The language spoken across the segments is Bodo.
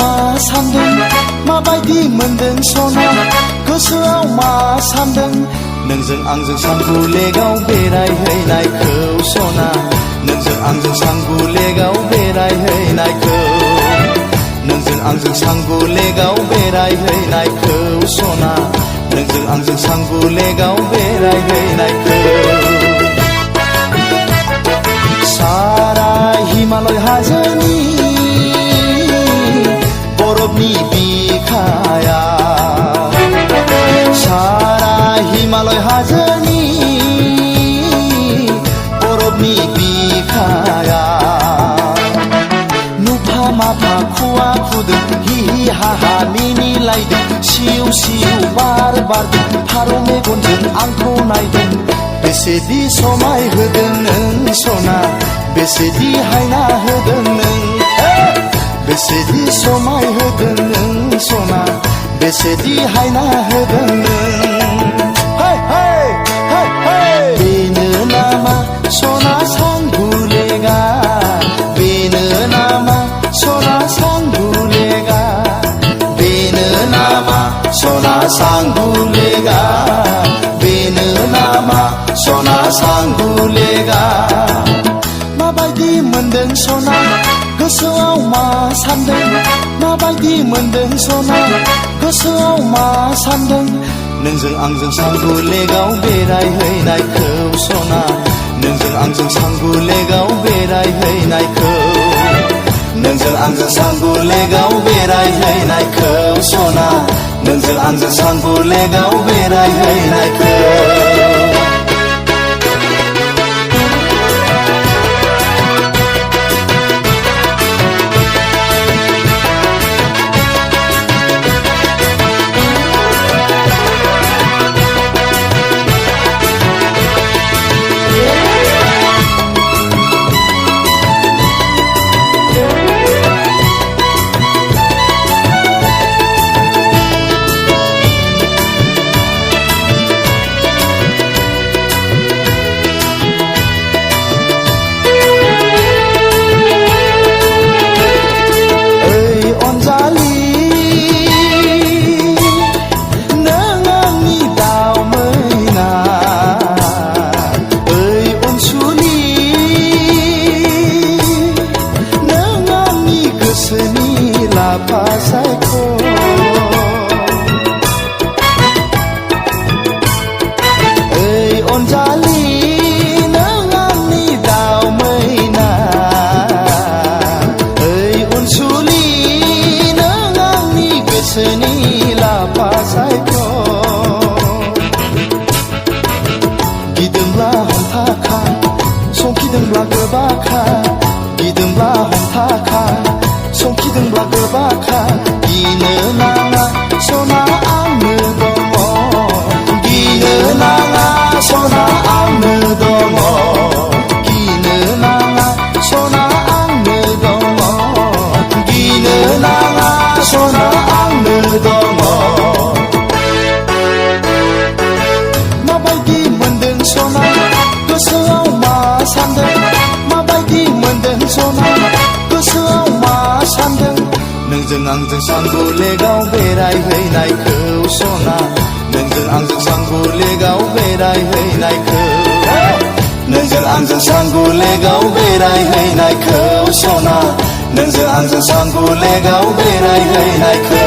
मा सान्दों माबायदि मोनदों सना गोसोआव मा सान्दों नोंजों आंजों सांगुलेगाव बेरायहैनायखौ सना नोंजों आंजों सांगुलेगाव बेरायहैनायखौ नोंजों आंजों सांगुलेगाव बेरायहैनायखौ सना नोंजों आंजों सांगुलेगाव बेरायहैनायखौ सारा हिमालय हाजोनि बरफनि बिखाया सारा हिमालय हाजोनि बरफनि बिखाया नुफा माफा खुवा खुदों हि हा हा मिनिलायदों सिउ सिउ बार बारदों फारौ मेगनजों आंखौ नायदों बेसेदि समाय होदों नों सना बेसेदि हायना होदों नों बेसेदि समाय होदों नों सना बेसेदि हायना होदों नों बेनो नामा सना सांगुलेगा बेनो नामा सना सांगुलेगा बेनो नामा सना सांगुलेगा बेनो नामा सना सांगुलेगा माबायदि मोनदों सना गोसोआव मा सान्दों माबायदि मोनदों सना गोसोआव मा सान्दों नोंजों आंजों सांगुलेगाव बेरायहैनायखौ सना नोंजों आंजों सांगुलेगाव बेरायहैनायखौ नोंजों आंजों सांगुलेगाव बेरायहैनायखौ सना नोंजों आंजों सांगुलेगाव बेरायहैनायखौ गिदोंब्ला हमथाखा संखिदोंब्ला गोबाखा गिदोंब्ला हमथाखा संखिदोंब्ला गोबाखा गिनो नाङा सना आंनो दङ गिनो नाङा सना आंनो दङ गिनो नाङा सना आंनो दङ गिनो नाङा सना आंनो दङ माबायदि मोनदों सना गोसोआव मा सान्दों माबायदि मोनदों सना गोसोआव मा सान्दों नोंजों आंजों सांगुलेगाव बेरायहैनायखौ सना नोंजों आंजों सांगुलेगाव बेरायहैनायखौ नोंजों आंजों सांगुलेगाव बेरायहैनायखौ सना नोंजों आंजों सांगुलेगाव बेरायहैनायखौ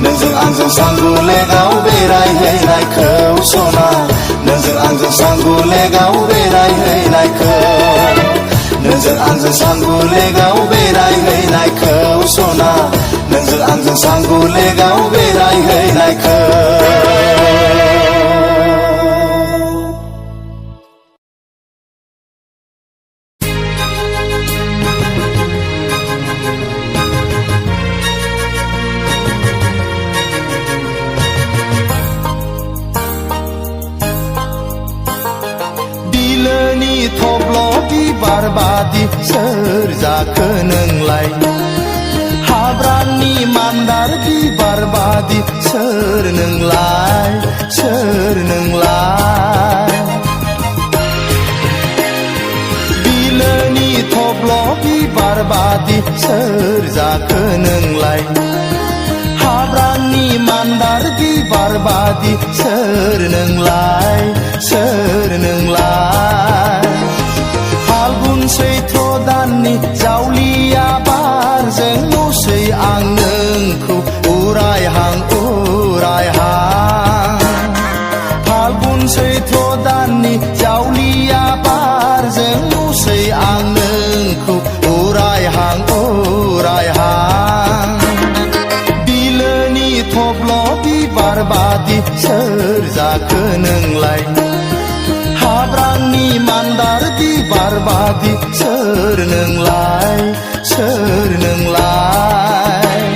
नोंजों आंजों सांगुलेगाव बेरायहैनायखौ सना नोंजों आंजों सांगुलेगाव बेरायहैनायखौ नोंजों आंजों सांगुलेगाव बेरायहैनायखौ सना नोंजों आंजों सांगुलेगाव बेरायहैनायखौ बिबार बादि सोर जाखो नोंलाय हाब्रांनि मान्दार बिबार बादि सोर नोंलाय बिलोनि थब्ल' बिबार बारबादि सोर जाखो नोंलाय हाब्रांनि मान्दार बिबार बादि सोर नोंलाय सोर नोंलाय फाल्गुन सैथ्र दाननि जावलिया बारजों नुसै आं नोंखौ उरायहां उरायहां फाल्गुन सैथ्र दाननि जावलिया बारजों नुसै आं नोंखौ उरायहां उरायहां बिलोनि थब्ल बिबार बादि सोर जाखो नोंलाय हाब्रांनि मान्दार बिबार बादि सोर नोंलाय सोर नोंलाय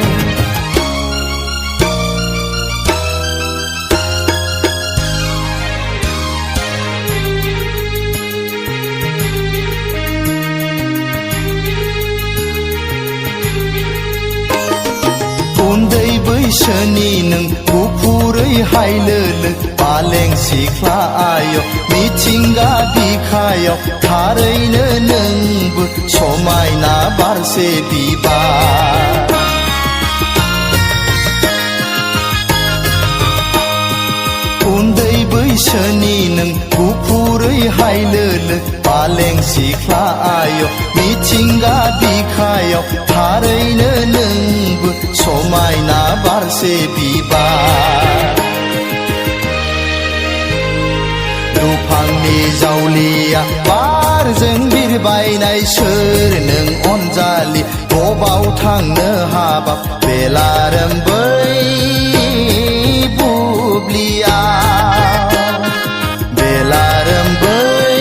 उन्दै बैसोनि नों गुफुरै हायलोलो पालें सिख्ला आय मिथिंगा बिखायाव थारैनो नोंबो समायना बारसे बिबार उन्दै बैसोनि नों गुफुरै हायलोलो पालें सिख्ला आय मिथिंगा बिखायाव थारैनो नोंबो समायना बारसे बिबार दुफांनि जावलिया बारजों बिरबायनाय सोर नों अनजालि बबाव थांनो हाबाब बेलारोम बै बुब्लिया बेलारोम बै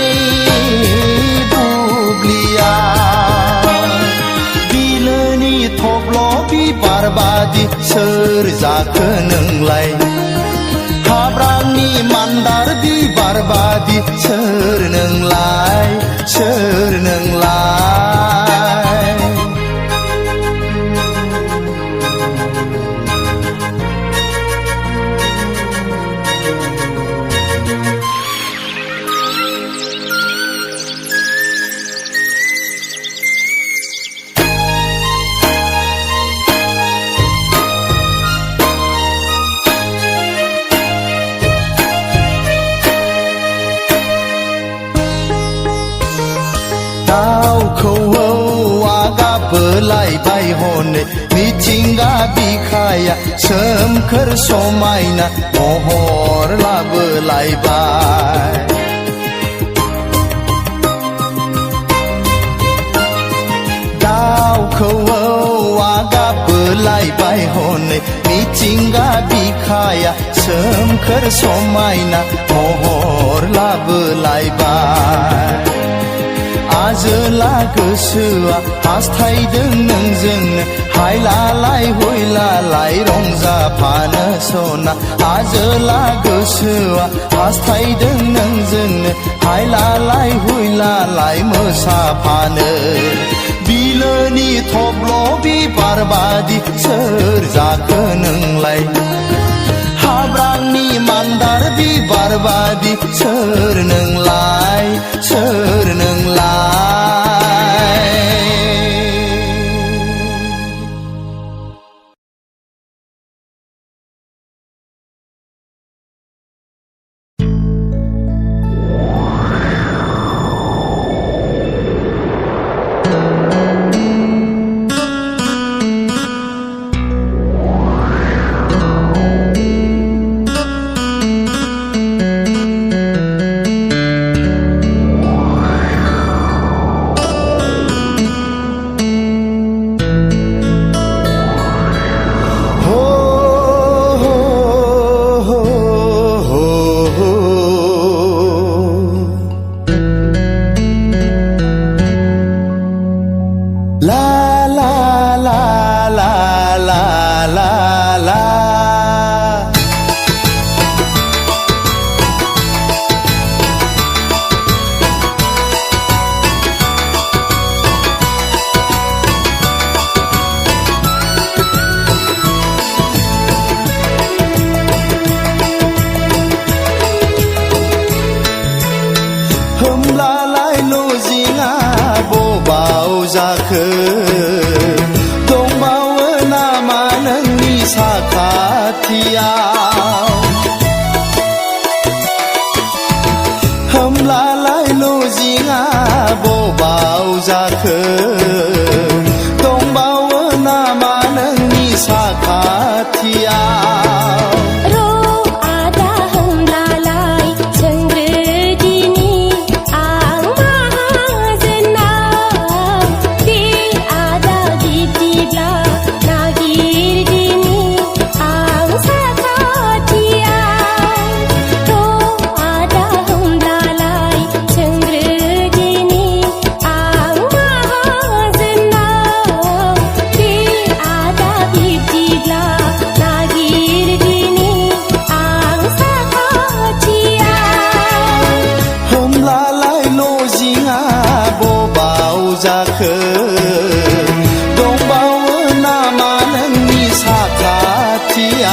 बुब्लिया बिलोनि थब्ल बिबार बादि सोर जाखो नोंलाय हाब्रांनि मान्दार बिबार बादि सोर नोंलाय सोर नोंलाय दाउखौआ गाबोलायबाय हनै मिथिंगा बिखाया सोमखोर समायना महर लाबोलायबाय दाउखौआ गाबोलायबाय हनै मिथिंगा बिखाया सोमखोर समायना महर लाबोलायबाय आजोला गोसोआ हास्थायदों नोंजोंनो हायलालाय हुइलालाय रंजाफानो सना आजोला गोसोआ हास्थायदों नोंजोंनो हायलालाय हुइलालाय मोसाफानो बिलोनि थब्ल बिबार बादि सोर जाखो नोंलाय हाब्रांनि मान्दार बिबार बादि सोर नोंलाय सोर नोंलाय जाखो दंबावो नामा नोंनि साखाथियाव होमब्लालाय लजिंआ बबाव जाखो दंबावो नामा नोंनि साखाथियाव जाखो दंबावो नामा नोंनि साखाथियाव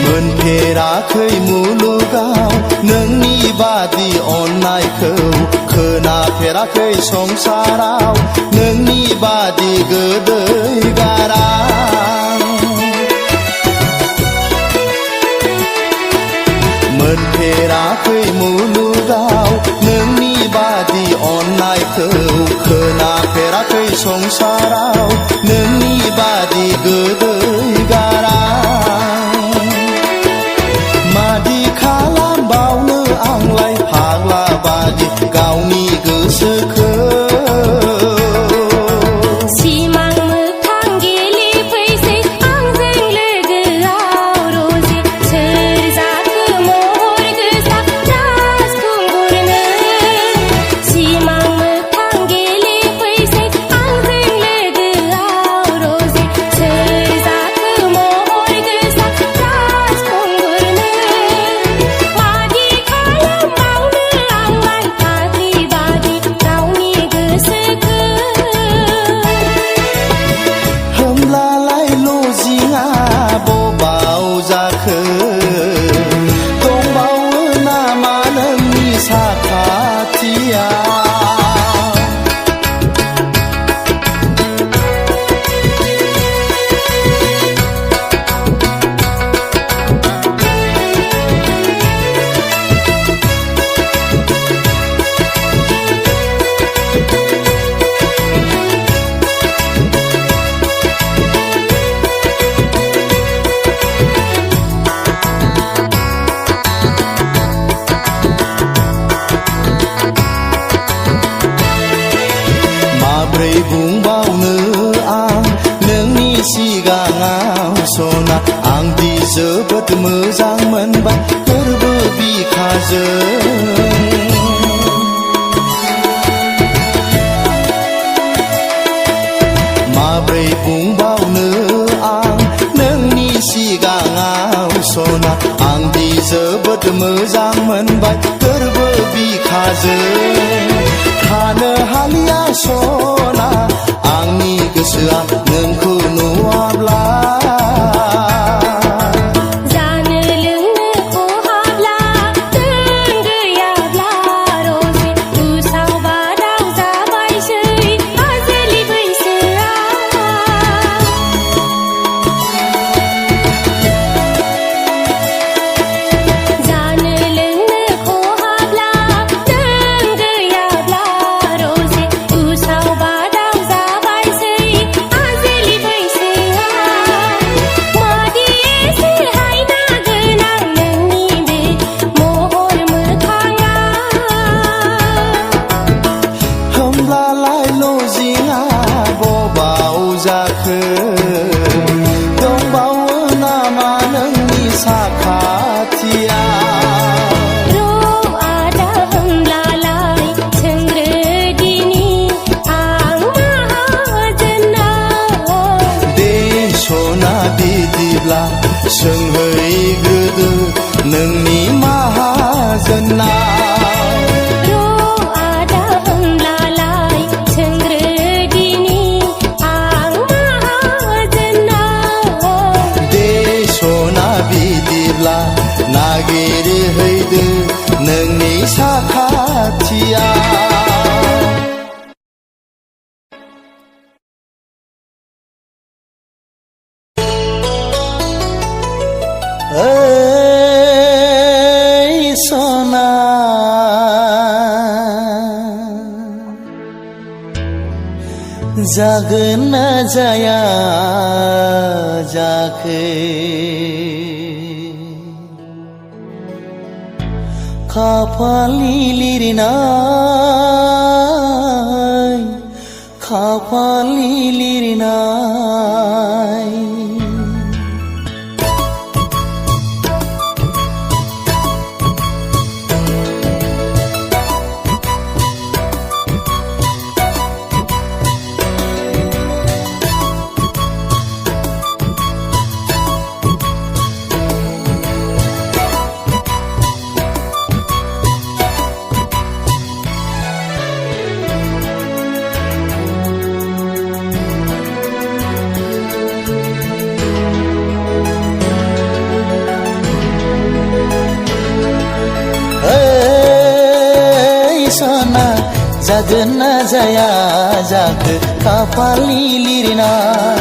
मोनफेराखै मुलुगाव नोंनि बादि अननायखौ खोनाफेराखै संसाराव नोंनि बादि गोदै गारां मोनफेराखै मुलुगाव नोंनि बादि अननायखौ खोनाफेराखै संसाराव नोंनि बादि गोदै गारां मादि खालामबावनो आंलाय फाग्ला बादि गावनि गोसोखौ सिमां मोखां गेलेफैसै आंजों लोगोआव रजे सोर जाखो महर गोसा राजखुंगुरनो सिमां मोखां गेलेफैसै आंजों लोगोआव रजे सोर जाखो महर गोसा राजखुंगुरनो मादि खालामबावनो आंलाय फाग्लि बादि गावनि गोसोखौ होमब्लालाय लजिंआ बबाव जाखो दंबावो नामा नोंनि साखाथियाव माब्रै बुंबावनो आं नोंनि सिगाङाव सना आंदि जोबोद मोजां मोनबाय गोरबो बिखाजों माब्रै बुंबावनो आं नोंनि सिगाङाव सना आंदि जोबोद मोजां मोनबाय गोरबो बिखाजों थानो हालिया सना आंनि गोसोआ नोंखौ नुवाब्ला जानो लोंनो खहाब्ला नों गैयाब्ला रजे उसाव बादाव जाबायसै आजोलि बैसोआ जानो लोंनो खहाब्ला नों गैयाब्ला रजे उसाव बादाव जाबायसै आजोलि बैसोआ मादि एसे हायना गोनां नोंनि बे महर मोखाङा होमब्लालाय लजिंआ बबाव जाखो दंबावो नामा नोंनि साखाथियाव र' आदा होमब्लालाय सोंग्रोदिनि सोंहैग्रोदो नोंनि माहाजोनाव र' आदा होमब्लालाय सोंग्रोदिनि आं माहाजोनाव दे सना बिदिब्ला नागिरहैदो नोंनि साखाथियाव ओइ सना जागोन ना जाया जाखो खाफालनि लिरनाय खाफालनि लिरनाय सना जागोन ना जाया जाखो खाफालनि लिरनाय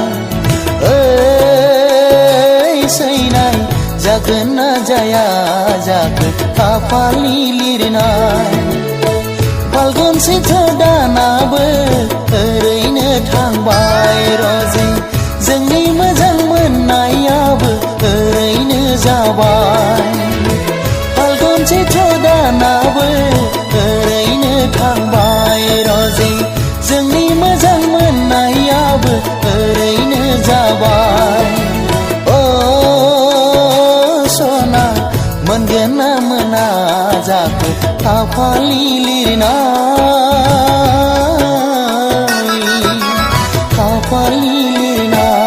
ओइ सैनाय जागोन ना जाया जाखो खाफालनि लिरनाय फाल्गुन सैथ्र दानाबो ओरैनो थांबाय रजे जोंनि मोजां मोननायाबो ओरैनो जाबाय फाल्गुन सैथ्र दानाबो ओरैनो थांबाय रजे जोंनि मोजां मोननायाबो ओरैनो जाबाय ओ सना मोनगोन ना मोना जाखो खाफालनि लिरनाय खाफालनि लिरनाय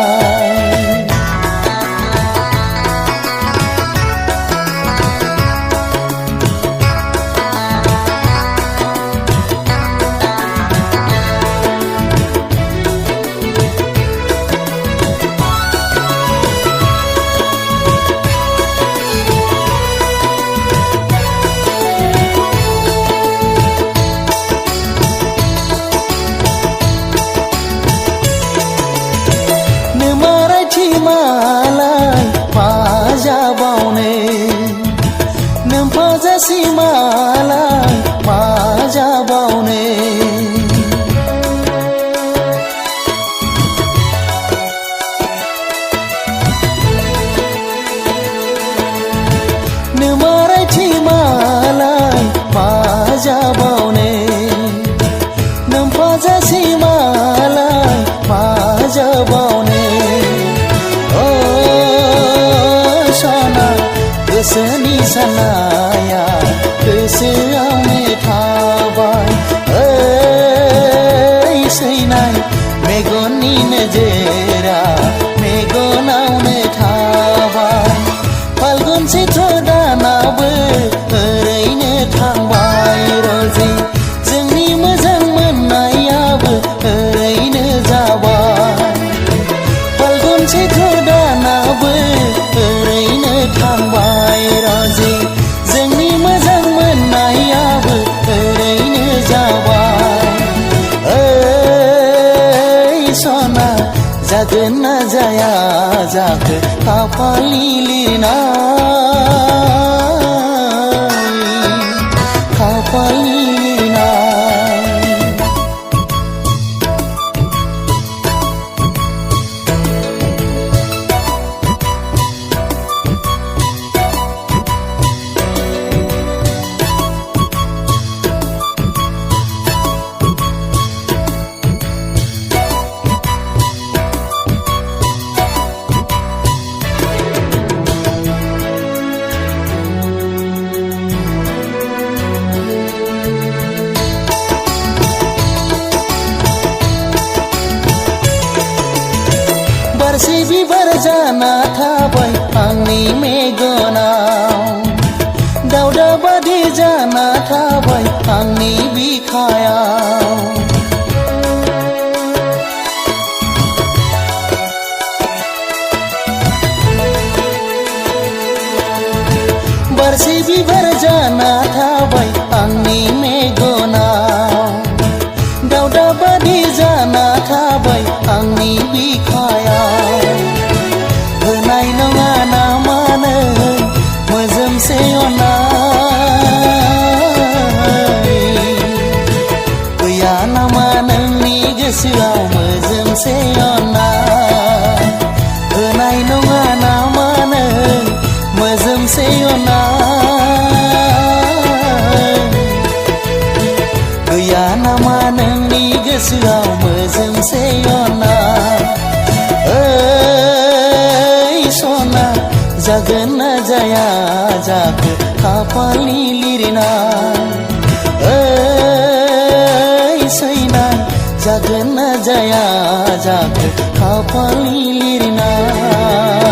मालाय माजाबावनो नोमफाजासि मालाय माजाबावनो नोमारायथि मालाय माजाबावनो नोमफाजासि मालाय माजाबावनो गोसोनि साननाया गोसोआवनो थाबाय ओइ सैनाय मेगननि नोजोरा मेगनावनो थाबाय फाल्गुन सैथ्र दानाबो ओरैनो थांबाय रजे जोंनि मोजां मोननायाबो ओरैनो जाबाय फाल्गुन सैथ्र दानाबो ओरैनो थांबाय रजे जोंनि मोजां मोननायाबो ओरैनो जाबाय ओइ सना जागोन ना जाया जाखो खाफालनि लिरनाय खाफालनि लिरनाय बारसे बिबार जाना थाबाय आं आंनि मेगनाव दावदा बादि जाना थाबाय आंनि बिखायाव बारसे बिबार जाना थाबाय आंनि मेगनाव दावदा बादि जाना थाबाय आंनि बिखायाव होनाय नङा नामा नों मोजोमसे अननाय गैया नामा नोंनि गोसोआव मोजोमसे अननाय होनाय नङा नामा नों मोजोमसे अननाय गैया नामा नोंनि गोसोआव मोजोमसे अननाय ओइ सना जागोन ना जाया जाखो खाफालनि लिरनाय ओइ सैनाय जागोन ना जाया जाखो खाफालनि लिरनाय